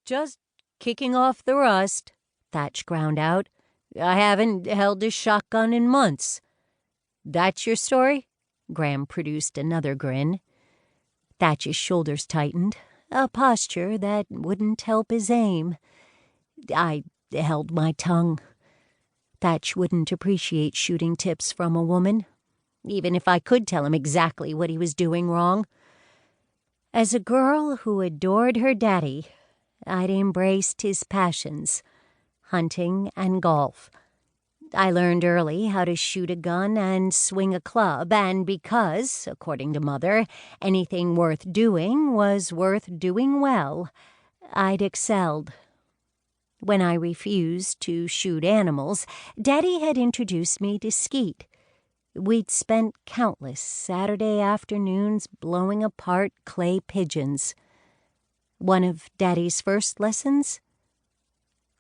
Just kicking off the rust," Thatch ground out. "I haven't held a shotgun in months." "That's your story?" Graham produced another grin. Thatch's shoulders tightened, a posture that wouldn't help his aim. I held my tongue. Thatch wouldn't appreciate shooting tips from a woman, even if I could tell him exactly what he was doing wrong. As a girl who adored her daddy, I'd embraced his passions, hunting and golf. I learned early how to shoot a gun and swing a club, and because, according to Mother, anything worth doing was worth doing well, I'd excelled. When I refused to shoot animals, Daddy had introduced me to skeet. We'd spent countless Saturday afternoons blowing apart clay pigeons. One of Daddy's first lessons?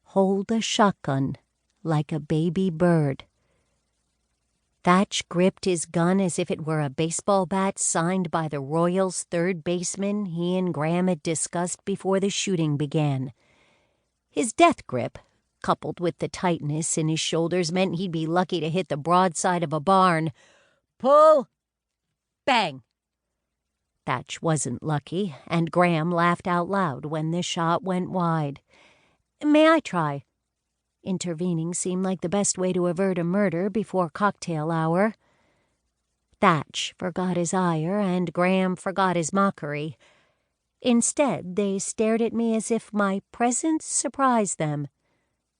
Hold a shotgun like a baby bird. Thatch gripped his gun as if it were a baseball bat signed by the Royals' third baseman he and Graham had discussed before the shooting began. His death grip, coupled with the tightness in his shoulders, meant he'd be lucky to hit the broadside of a barn. "Pull!" Bang! Thatch wasn't lucky, and Graham laughed out loud when the shot went wide. "May I try?" Intervening seemed like the best way to avert a murder before cocktail hour. Thatch forgot his ire, and Graham forgot his mockery. Instead, they stared at me as if my presence surprised them.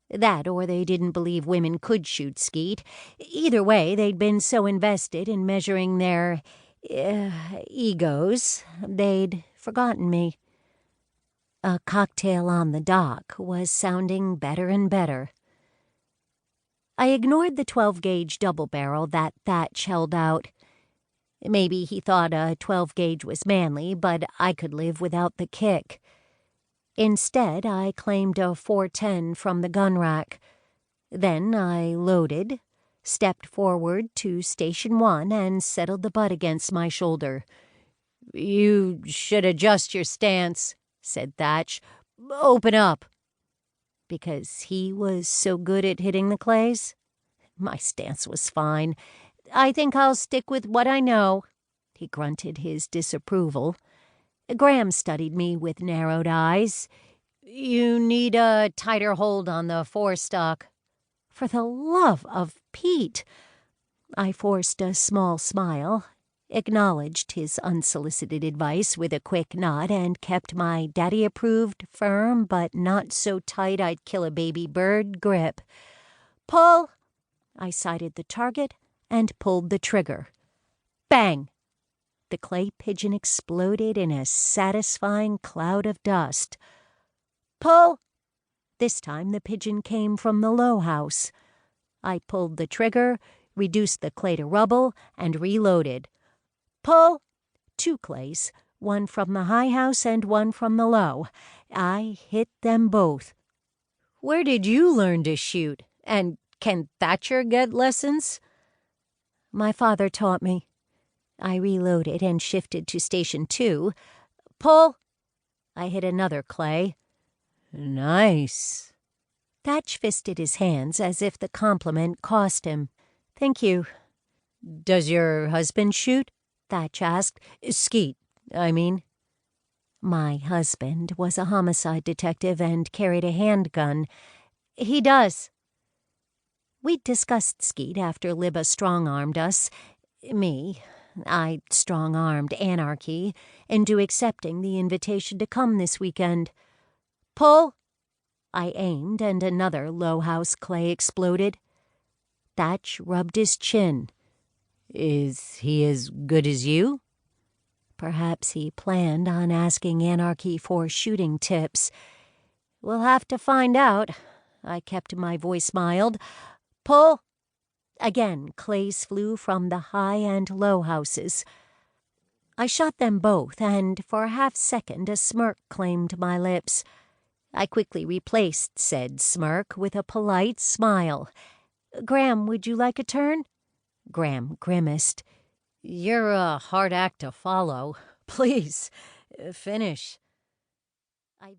That, or they didn't believe women could shoot skeet. Either way, they'd been so invested in measuring their egos, they'd forgotten me. A cocktail on the dock was sounding better and better. I ignored the 12-gauge double-barrel that Thatch held out. Maybe he thought a 12-gauge was manly, but I could live without the kick. Instead, I claimed a .410 from the gun rack. Then I loaded, stepped forward to Station 1, and settled the butt against my shoulder. "You should adjust your stance," said Thatch. "Open up." Because he was so good at hitting the clays? My stance was fine. "I think I'll stick with what I know." He grunted his disapproval. Graham studied me with narrowed eyes. "You need a tighter hold on the forestock." "For the love of Pete!" I forced a small smile, acknowledged his unsolicited advice with a quick nod, and kept my daddy-approved, firm but not so tight I'd kill a baby bird grip. "Pull!" I sighted the target and pulled the trigger. Bang! The clay pigeon exploded in a satisfying cloud of dust. "Pull!" This time the pigeon came from the low house. I pulled the trigger, reduced the clay to rubble, and reloaded. "Pull!" 2 clays, one from the high house and one from the low. I hit them both. "Where did you learn to shoot? And can Thatcher get lessons?" "My father taught me." I reloaded and shifted to Station 2. "Pull!" I hit another clay. "Nice." Thatch fisted his hands as if the compliment cost him. "Thank you." "Does your husband shoot?" Thatch asked. "Skeet, I mean." My husband was a homicide detective and carried a handgun. "He does." We'd discussed skeet after Libba strong-armed us. I strong-armed Anarchy into accepting the invitation to come this weekend. "Pull!" I aimed, and another low-house clay exploded. Thatch rubbed his chin. "Is he as good as you?" Perhaps he planned on asking Anarchy for shooting tips. "We'll have to find out." I kept my voice mild. "Pull!" Again, clays flew from the high and low houses. I shot them both, and for a half-second a smirk claimed my lips. I quickly replaced said smirk with a polite smile. "Graham, would you like a turn?" Graham grimaced. "You're a hard act to follow. Please, finish." I